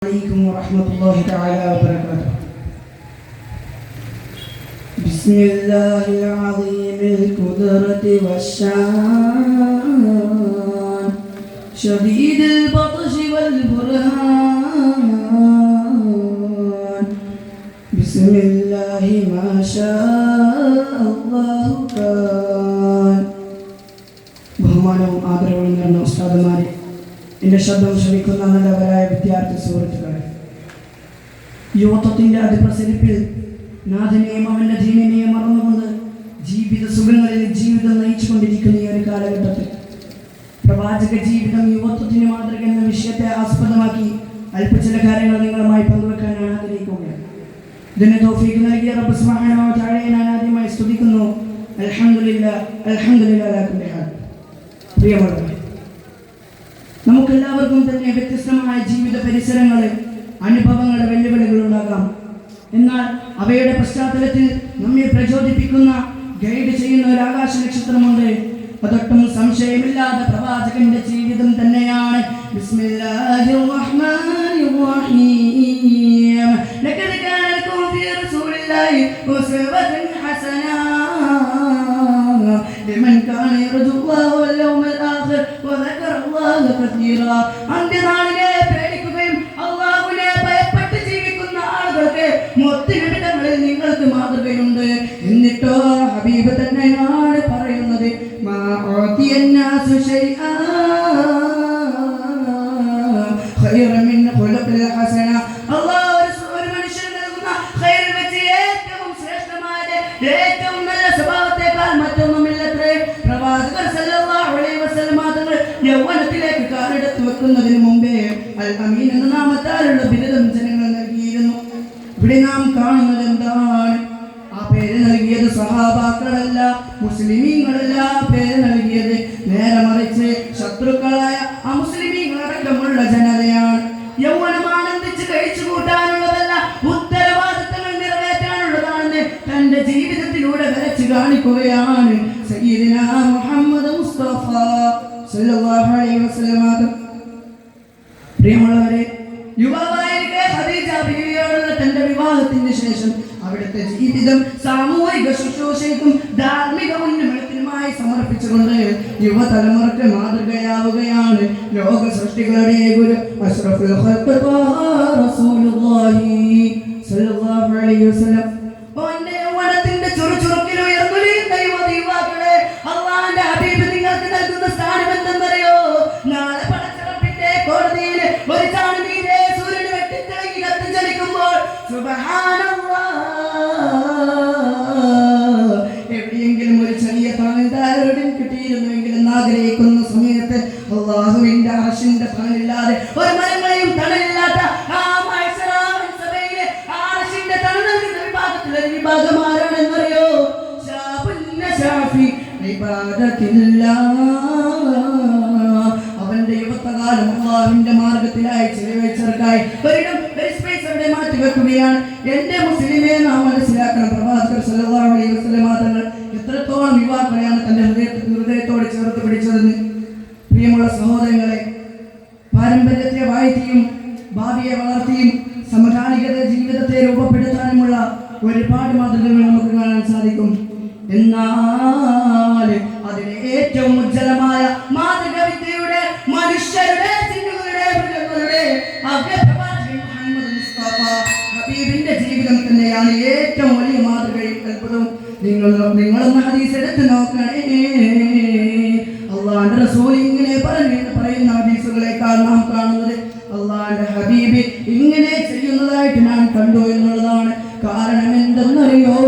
عليكم ورحمة الله تعالى وبركاته. بسم الله العظيم القدرة والشان شديد البطش والبرهان بسم الله ما شاء الله كان. ബഹുമാനവും ആദരവും നിറഞ്ഞ ഉസ്താദുമാരെ, എൻ്റെ ശബ്ദം ശ്രമിക്കുന്ന നല്ലവരായ വിദ്യാർത്ഥി സുഹൃത്തുക്കളെ, യുവത്വത്തിൻ്റെ അതിപ്രസരിപ്പിൽ നാഥനെയും അവൻ്റെ ദീനിനെയും മറന്നുകൊണ്ട് ജീവിത സുഖങ്ങളിൽ ജീവിതം നയിച്ചുകൊണ്ടിരിക്കുന്ന ഈ ഒരു കാലഘട്ടത്തിൽ പ്രവാചക ജീവിതം യുവത്വത്തിന് മാതൃക എന്ന വിഷയത്തെ ആസ്പദമാക്കി ചില കാര്യങ്ങൾ നിങ്ങളുമായി പങ്കുവെക്കാനാണ് ആഗ്രഹിക്കുകയാണ്. ഇതിന് തൗഫീഖ് നൽകിയ റബ്ബ് സുബ്ഹാനഹു വ തആലയെ ഞാൻ ആദ്യമായി സ്തുതിക്കുന്നു. അൽഹംദുലില്ലാഹ് അൽഹംദുലില്ലാഹി അലാ കുല്ലി ഹാൽ. പ്രിയമുള്ളവരെ, നമുക്കെല്ലാവർക്കും തന്നെ വ്യത്യസ്തമായ ജീവിത പരിസരങ്ങൾ, അനുഭവങ്ങൾ, വെല്ലുവിളികൾ ഉണ്ടാകാം. എന്നാൽ അവയുടെ പശ്ചാത്തലത്തിൽ നമ്മെ പ്രചോദിപ്പിക്കുന്ന, ഗൈഡ് ചെയ്യുന്ന ഒരു ആകാശ നക്ഷത്രമുണ്ട്. അതൊട്ടും സംശയമില്ലാതെ പ്രവാചകന്റെ ജീവിതം തന്നെയാണ്. ബിസ്മില്ലാഹിർ റഹ്മാനിർ റഹീം. ലഖദ് കാന ലക്കും ഫീ റസൂലില്ലാഹി ഉസ്വത്തുൻ ഹസന ലിമൻ കാന യർജുല്ലാഹ വൽ യൗമൽ ആഖിർ വദക്കറ അല്ലാഹ കസീറാ. അന്ത്യനാളിനെ പേടിക്കുകയും അല്ലാഹുവിനെ ഭയപ്പെട്ട് ജീവിക്കുന്ന ആളുകൾക്ക് മുത്തുനിമിത്തങ്ങളിൽ നിങ്ങൾക്ക് മാതൃകയുണ്ട്. എന്നിട്ടോ ഹബീബ് തന്നെയാണ് പറയുന്നത്, മാ ഉതിയന്നാസു ശൈആ ഖൈറൻ മിൻ ഖുലുഖിൽ ഹസന. അല്ലാഹു ഒരു മനുഷ്യന് നൽകുന്ന ഖൈറിൽ വെച്ച് ഏറ്റവും ശ്രേഷ്ഠമായ ഏറ്റവും നല്ല സ്വഭാവത്തേക്കാൾ മറ്റൊന്നുമില്ലത്രേ. പ്രവാചകർ സല്ലല്ലാഹു അലൈഹി വസല്ലം തങ്ങൾ യൗവനത്തിലേക്ക് കാലെടുത്ത് വെക്കുന്നതിന് മുമ്പേ അൽ അമീൻ എന്ന നാമത്താലുള്ള ബിരുദം ജനങ്ങൾ നൽകിയിരുന്നു. ഇവിടെ നാം കാണുന്നത് എന്താണ്? ആ പേര് നൽകിയത് സഹാബാക്കളല്ല, മുസ്ലിമീങ്ങളല്ല. പേര് നൽകിയത് നേരെ മറിച്ച് ശത്രുക്കളായ അമുസ്ലിമീങ്ങളടക്കമുള്ള ജനതയാണ്. യൗവനം ആനന്ദിച്ച് കഴിച്ചു കൂട്ടാനുള്ളതല്ല, ഉത്തരവാദിത്തങ്ങൾ നിറവേറ്റാനുള്ളതാണെന്ന് തന്റെ ജീവിതത്തിലൂടെ വരച്ച് കാണിക്കുകയാണ് സയ്യിദുനാ മുഹമ്മദ് മുസ്തഫ സല്ലല്ലാഹു അലൈഹി വസല്ലം. പ്രിയമുള്ളവരെ, യുവാവായിരിക്കെ ഖദീജ ബീവിയോടുള്ള തന്റെ വിവാഹത്തിന് ശേഷം അവിടുത്തെ ജീവിതം സാമൂഹിക ശുശ്രൂഷയ്ക്കും ധാർമ്മിക ഉന്നമനത്തിനുമായി സമർപ്പിച്ചുകൊണ്ട് യുവതലമുറക്ക് മാതൃകയാവുകയാണ്. ലോക സൃഷ്ടികളുടെ ഗുരു അഷ്റഫുൽ ഖൽഖ് റസൂലുള്ളാഹി സ്വല്ലല്ലാഹു അലൈഹി വസല്ലം. ഓന്റെ യൗവനത്തിന്റെ ചുറുചുറുക്കിൽ ഉയർന്നുവരുന്ന യുവാക്കളെ, അല്ലാഹുവിന്റെ ഹബീബ് നിങ്ങൾക്ക് നൽകുന്ന സ്ഥാനം എന്തെന്നറിയോ? നാളെ പടച്ചറപ്പിന്റെ കോടതിയിൽ ഒരു ചാണുനീരെ സൂര്യൻ വെട്ടിത്തിളങ്ങി കത്തിച്ചടിക്കുമ്പോൾ എവിടെയെങ്കിലും ഒരു ചെറിയ താഴ്താരോടും കിട്ടിയിരുന്നുവെങ്കിൽ എന്നാഗ്രഹിക്കുന്ന സമയത്ത് അല്ലാഹുവിന്റെ അർശിന്റെ തണലില്ലാതെ, ഒരു മരങ്ങളെയും തണലില്ലാത്ത ആ മഹ്ശറയിലെ അർശിന്റെ തണൽ നൽകുന്ന വിഭാഗത്തിലെ ഒരു വിഭാഗം ആരാണെന്നറിയോ? അവന്റെ യുവത്വകാലം അല്ലാഹുവിന്റെ മാർഗത്തിലായി ചെലവഴിച്ചവർക്കായി ഒരിടം അവിടെ മാറ്റി വെക്കുകയാണ്. എന്റെ മുസ്ലിമെ നാം മനസ്സിലാക്കണം, പ്രവാചകർ സല്ലല്ലാഹു അലൈഹി വസല്ലം തങ്ങൾ എത്രത്തോളം യുവാക്കളെയാണ് തന്റെ ഹൃദയത്തോട് ചേർത്ത് പിടിച്ചതെന്ന്. പ്രിയമുള്ള സഹോദരങ്ങളെ, പാരമ്പര്യത്തെ വാഴ്ത്തിയും ഭാവിയെ വളർത്തിയും സമകാലികത ജീവിതത്തെ രൂപപ്പെടുത്താനുമുള്ള ഒരുപാട് മാതൃകകൾ നമുക്ക് കാണാൻ സാധിക്കും. എന്നാൽ അതിലെ ഏറ്റവും ഉജ്ജ്വലമായ മാതൃക വിദ്യയുടെ, മനുഷ്യരുടെ, ചിന്തകളുടെ, മൃഗങ്ങളുടെ അഗ്രപ്രവാചകൻ മുഹമ്മദ് മുസ്തഫ ഹബീബിന്റെ ജീവിതം തന്നെയാണ് ഏറ്റവും വലിയ മാതൃകയും അത്ഭുതവും. നിങ്ങളൊന്ന് ഹദീസ് എടുത്ത് നോക്കണേ. അള്ളാഹുവിന്റെ റസൂൽ ഇങ്ങനെ പറയുന്ന ഹദീസുകളെക്കാൾ നാം കാണുന്നത് അള്ളാഹുവിന്റെ ഹബീബ് ഇങ്ങനെ ചെയ്യുന്നതായിട്ട് ഞാൻ കണ്ടു എന്നുള്ളതാണ്. കാരണം എന്തെന്നറിയോ?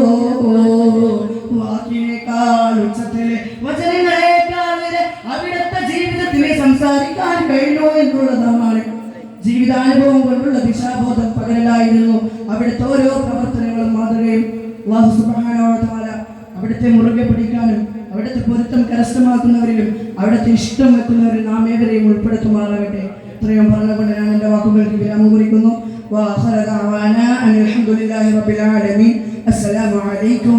വാക്കിനേക്കാൾ ഉച്ചത്തിലെ, വചനങ്ങളെക്കാൾ വരെ അവിടുത്തെ ജീവിതത്തിലെ സംസാരിക്കാൻ കഴിഞ്ഞു എന്നുള്ളതാണ്. ജീവിതാനുഭവം കൊണ്ടുള്ള ദിശാബോധം പകരലായിരുന്നു അവിടുത്തെ ഓരോ പ്രവർത്തനങ്ങളും മാതൃകയും. അല്ലാഹു സുബ്ഹാനഹു വ തആല അവിടുത്തെ മുറുകെ പിടിക്കാനും അവിടുത്തെ പൊരുത്തം കരസ്ഥമാക്കുന്നവരിലും അവിടുത്തെ ഇഷ്ടം വെക്കുന്നവരിൽ നാം ഏവരെയും ഉൾപ്പെടുത്തുമാറാകട്ടെ. ഇത്രയും പറഞ്ഞുകൊണ്ട് ഞാൻ എൻ്റെ വാക്കുകൾക്ക് വിരാമം കുറിക്കുന്നു. വ ആഖിറു ദഅവാനാ അൽഹംദുലില്ലാഹി റബ്ബിൽ ആലമീൻ. അസ്സലാമു അലൈക്കും.